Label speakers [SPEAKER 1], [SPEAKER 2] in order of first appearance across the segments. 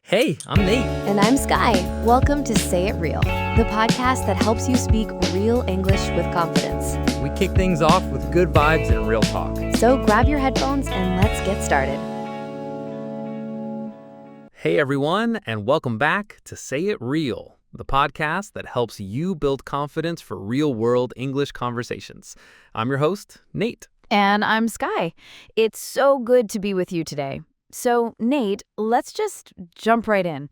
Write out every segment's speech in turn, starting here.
[SPEAKER 1] Hey, I'm Nate.
[SPEAKER 2] And I'm Skye. Welcome to Say It Real, the podcast that helps you speak real English with confidence.
[SPEAKER 1] We kick things off with good vibes and real talk.
[SPEAKER 2] So grab your headphones and let's get started.
[SPEAKER 1] Hey everyone, and welcome back to Say It Real, the podcast that helps you build confidence for real-world English conversations. I'm your host, Nate.
[SPEAKER 2] And I'm Skye. It's so good to be with you today. So, Nate, let's just jump right in.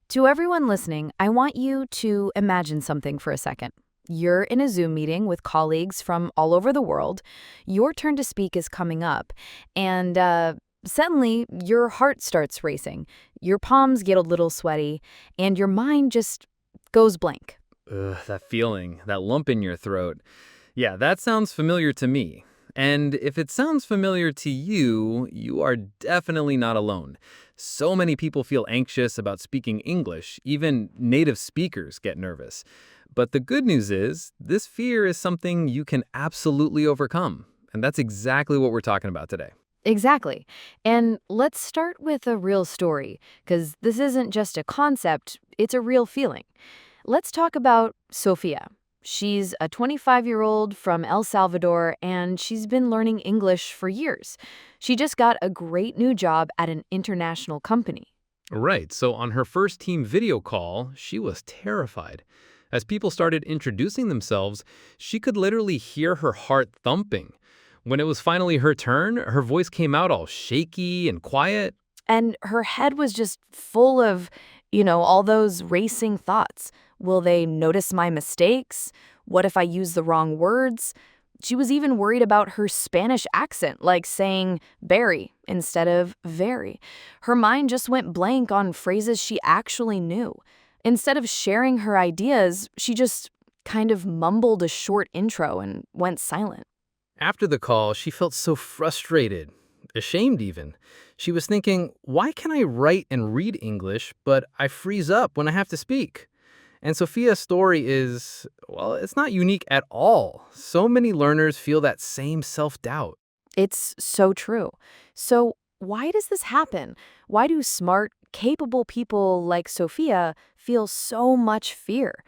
[SPEAKER 2] To everyone listening, I want you to imagine something for a second. You're in a Zoom meeting with colleagues from all over the world. Your turn to speak is coming up, and suddenly your heart starts racing. Your palms get a little sweaty, and your mind just goes blank.
[SPEAKER 1] Ugh, that feeling, that lump in your throat. Yeah, that sounds familiar to me. And if it sounds familiar to you, you are definitely not alone. So many people feel anxious about speaking English. Even native speakers get nervous. But the good news is, this fear is something you can absolutely overcome. And that's exactly what we're talking about today.
[SPEAKER 2] Exactly. And let's start with a real story, because this isn't just a concept, it's a real feeling. Let's talk about Sophia. She's a 25-year-old from El Salvador, and she's been learning English for years. She just got a great new job at an international company.
[SPEAKER 1] Right, so on her first team video call, she was terrified. As people started introducing themselves, she could literally hear her heart thumping. When it was finally her turn, her voice came out all shaky and quiet.
[SPEAKER 2] And her head was just full of, all those racing thoughts. Will they notice my mistakes? What if I use the wrong words? She was even worried about her Spanish accent, like saying berry instead of very. Her mind just went blank on phrases she actually knew. Instead of sharing her ideas, she just kind of mumbled a short intro and went silent.
[SPEAKER 1] After the call, she felt so frustrated, ashamed even. She was thinking, why can I write and read English, but I freeze up when I have to speak? And Sophia's story is, well, it's not unique at all. So many learners feel that same self-doubt.
[SPEAKER 2] It's so true. So why does this happen? Why do smart, capable people like Sophia feel so much fear?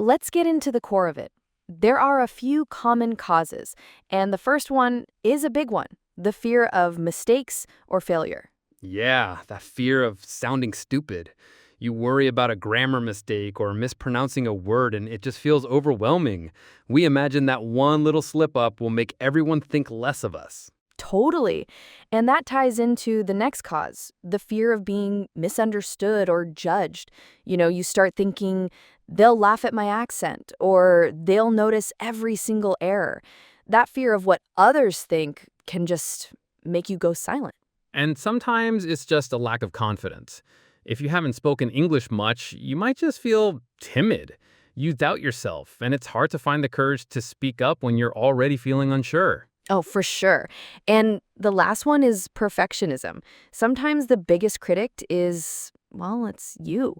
[SPEAKER 2] Let's get into the core of it. There are a few common causes, and the first one is a big one, the fear of mistakes or failure.
[SPEAKER 1] Yeah, that fear of sounding stupid. You worry about a grammar mistake or mispronouncing a word, and it just feels overwhelming. We imagine that one little slip-up will make everyone think less of us.
[SPEAKER 2] Totally. And that ties into the next cause, the fear of being misunderstood or judged. You start thinking, they'll laugh at my accent, or they'll notice every single error. That fear of what others think can just make you go silent.
[SPEAKER 1] And sometimes it's just a lack of confidence. If you haven't spoken English much, you might just feel timid. You doubt yourself, and it's hard to find the courage to speak up when you're already feeling unsure.
[SPEAKER 2] Oh, for sure. And the last one is perfectionism. Sometimes the biggest critic is, well, it's you.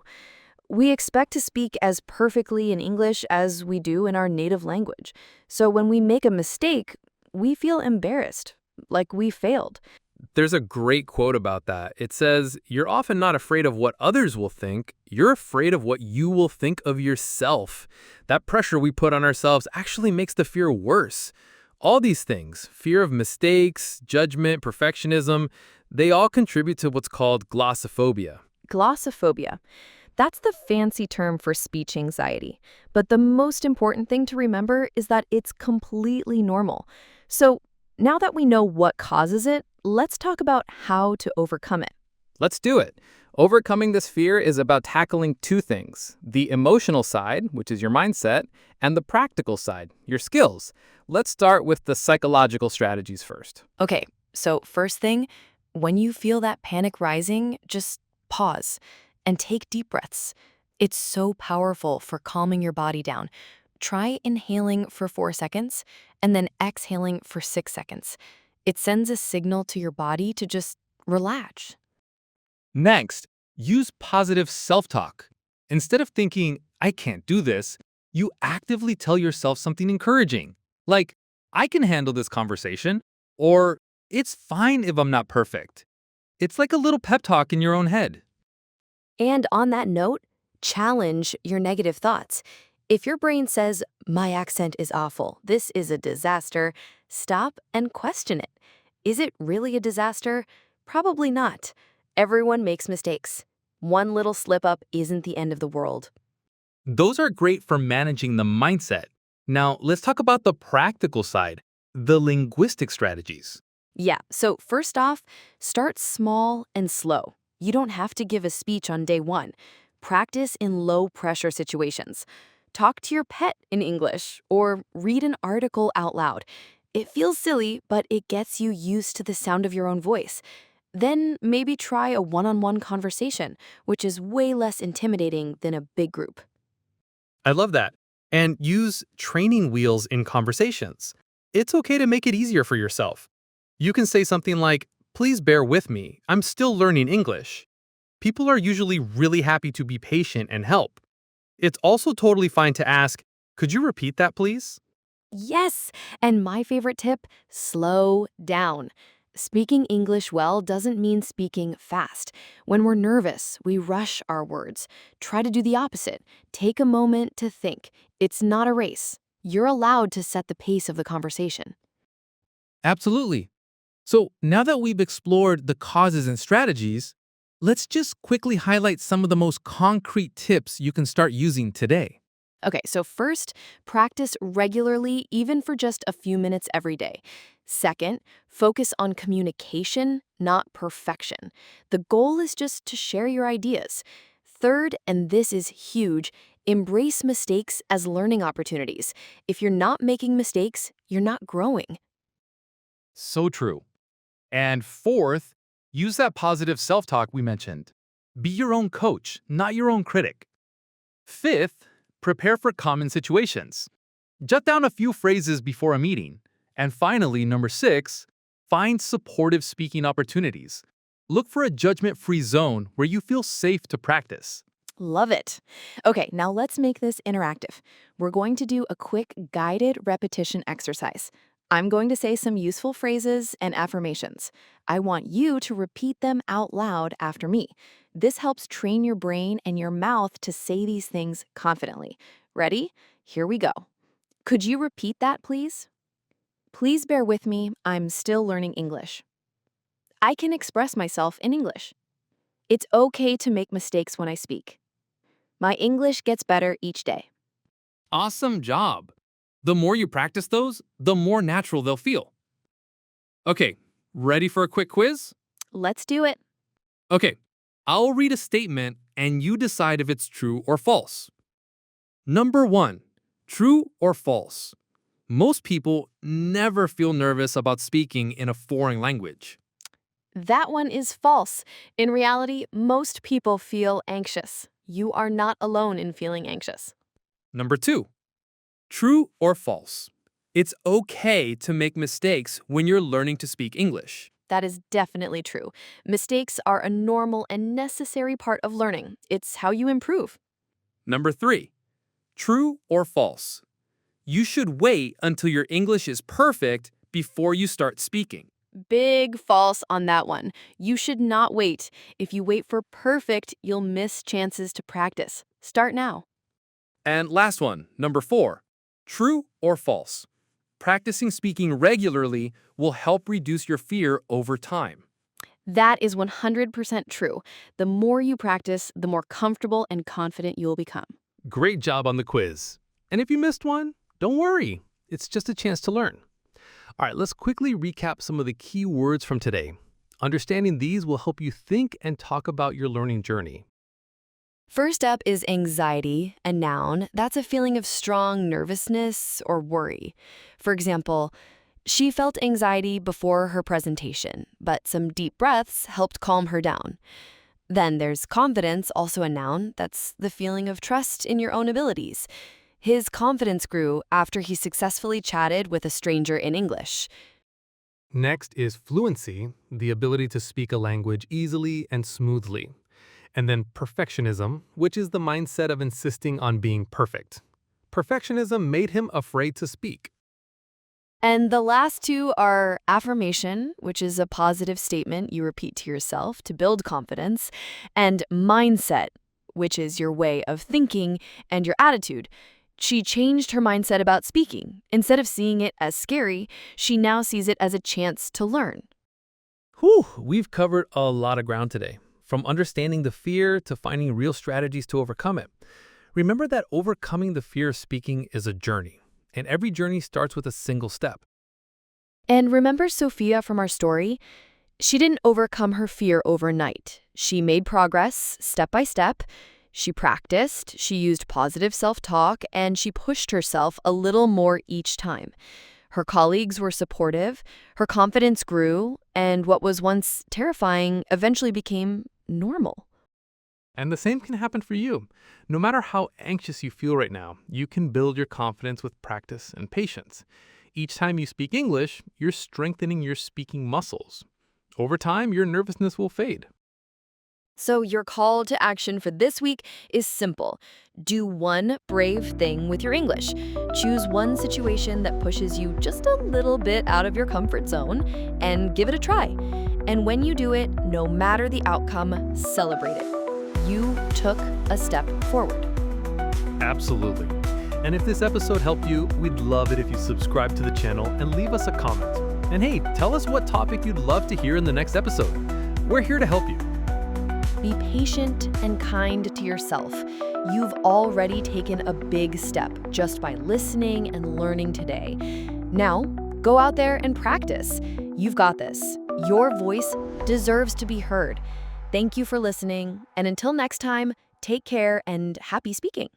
[SPEAKER 2] We expect to speak as perfectly in English as we do in our native language. So when we make a mistake, we feel embarrassed, like we failed.
[SPEAKER 1] There's a great quote about that. It says, "You're often not afraid of what others will think. You're afraid of what you will think of yourself." That pressure we put on ourselves actually makes the fear worse. All these things, fear of mistakes, judgment, perfectionism, they all contribute to what's called glossophobia.
[SPEAKER 2] Glossophobia. That's the fancy term for speech anxiety. But the most important thing to remember is that it's completely normal. So now that we know what causes it, let's talk about how to overcome it.
[SPEAKER 1] Let's do it. Overcoming this fear is about tackling two things: the emotional side, which is your mindset, and the practical side, your skills. Let's start with the psychological strategies first.
[SPEAKER 2] Okay, so first thing, when you feel that panic rising, just pause and take deep breaths. It's so powerful for calming your body down. Try inhaling for 4 seconds and then exhaling for 6 seconds. It sends a signal to your body to just relax.
[SPEAKER 1] Next, use positive self-talk. Instead of thinking, I can't do this, you actively tell yourself something encouraging. Like, I can handle this conversation, or it's fine if I'm not perfect. It's like a little pep talk in your own head.
[SPEAKER 2] And on that note, challenge your negative thoughts. If your brain says, my accent is awful, this is a disaster, stop and question it. Is it really a disaster? Probably not. Everyone makes mistakes. One little slip up isn't the end of the world.
[SPEAKER 3] Those are great for managing the mindset. Now, let's talk about the practical side, the linguistic strategies.
[SPEAKER 2] Yeah, so first off, start small and slow. You don't have to give a speech on day one. Practice in low-pressure situations. Talk to your pet in English or read an article out loud. It feels silly, but it gets you used to the sound of your own voice. Then maybe try a one-on-one conversation, which is way less intimidating than a big group.
[SPEAKER 3] I love that. And use training wheels in conversations. It's okay to make it easier for yourself. You can say something like, please bear with me, I'm still learning English. People are usually really happy to be patient and help. It's also totally fine to ask, could you repeat that, please?
[SPEAKER 2] Yes, and my favorite tip, slow down. Speaking English well doesn't mean speaking fast. When we're nervous, we rush our words. Try to do the opposite. Take a moment to think. It's not a race. You're allowed to set the pace of the conversation.
[SPEAKER 3] Absolutely. So now that we've explored the causes and strategies, let's just quickly highlight some of the most concrete tips you can start using today.
[SPEAKER 2] Okay, so first, practice regularly, even for just a few minutes every day. Second, focus on communication, not perfection. The goal is just to share your ideas. Third, and this is huge, embrace mistakes as learning opportunities. If you're not making mistakes, you're not growing.
[SPEAKER 3] So true. And fourth, use that positive self-talk we mentioned. Be your own coach, not your own critic. Fifth, prepare for common situations. Jot down a few phrases before a meeting. And finally, number 6, find supportive speaking opportunities. Look for a judgment-free zone where you feel safe to practice.
[SPEAKER 2] Love it. Okay, now let's make this interactive. We're going to do a quick guided repetition exercise. I'm going to say some useful phrases and affirmations. I want you to repeat them out loud after me. This helps train your brain and your mouth to say these things confidently. Ready? Here we go. Could you repeat that, please? Please bear with me, I'm still learning English. I can express myself in English. It's okay to make mistakes when I speak. My English gets better each day.
[SPEAKER 3] Awesome job! The more you practice those, the more natural they'll feel. Okay, ready for a quick quiz?
[SPEAKER 2] Let's do it.
[SPEAKER 3] Okay, I'll read a statement and you decide if it's true or false. Number 1, true or false? Most people never feel nervous about speaking in a foreign language.
[SPEAKER 2] That one is false. In reality, most people feel anxious. You are not alone in feeling anxious.
[SPEAKER 3] Number 2, true or false? It's okay to make mistakes when you're learning to speak English.
[SPEAKER 2] That is definitely true. Mistakes are a normal and necessary part of learning. It's how you improve.
[SPEAKER 3] Number 3, true or false? You should wait until your English is perfect before you start speaking.
[SPEAKER 2] Big false on that one. You should not wait. If you wait for perfect, you'll miss chances to practice. Start now.
[SPEAKER 3] And last one, number 4, true or false? Practicing speaking regularly will help reduce your fear over time.
[SPEAKER 2] That is 100% true. The more you practice, the more comfortable and confident you'll become.
[SPEAKER 3] Great job on the quiz. And if you missed one, don't worry. It's just a chance to learn. All right, let's quickly recap some of the key words from today. Understanding these will help you think and talk about your learning journey.
[SPEAKER 2] First up is anxiety, a noun. That's a feeling of strong nervousness or worry. For example, she felt anxiety before her presentation, but some deep breaths helped calm her down. Then there's confidence, also a noun. That's the feeling of trust in your own abilities. His confidence grew after he successfully chatted with a stranger in English.
[SPEAKER 3] Next is fluency, the ability to speak a language easily and smoothly. And then perfectionism, which is the mindset of insisting on being perfect. Perfectionism made him afraid to speak.
[SPEAKER 2] And the last two are affirmation, which is a positive statement you repeat to yourself to build confidence, and mindset, which is your way of thinking and your attitude. She changed her mindset about speaking. Instead of seeing it as scary, she now sees it as a chance to learn.
[SPEAKER 1] Whew, we've covered a lot of ground today, from understanding the fear to finding real strategies to overcome it. Remember that overcoming the fear of speaking is a journey, and every journey starts with a single step.
[SPEAKER 2] And remember Sophia from our story? She didn't overcome her fear overnight. She made progress step by step. She practiced, she used positive self-talk, and she pushed herself a little more each time. Her colleagues were supportive, her confidence grew, and what was once terrifying eventually became normal.
[SPEAKER 1] And the same can happen for you. No matter how anxious you feel right now, you can build your confidence with practice and patience. Each time you speak English, you're strengthening your speaking muscles. Over time, your nervousness will fade.
[SPEAKER 2] So your call to action for this week is simple. Do one brave thing with your English. Choose one situation that pushes you just a little bit out of your comfort zone and give it a try. And when you do it, no matter the outcome, celebrate it. You took a step forward.
[SPEAKER 1] Absolutely. And if this episode helped you, we'd love it if you subscribe to the channel and leave us a comment. And hey, tell us what topic you'd love to hear in the next episode. We're here to help you.
[SPEAKER 2] Be patient and kind to yourself. You've already taken a big step just by listening and learning today. Now, go out there and practice. You've got this. Your voice deserves to be heard. Thank you for listening, and until next time, take care and happy speaking.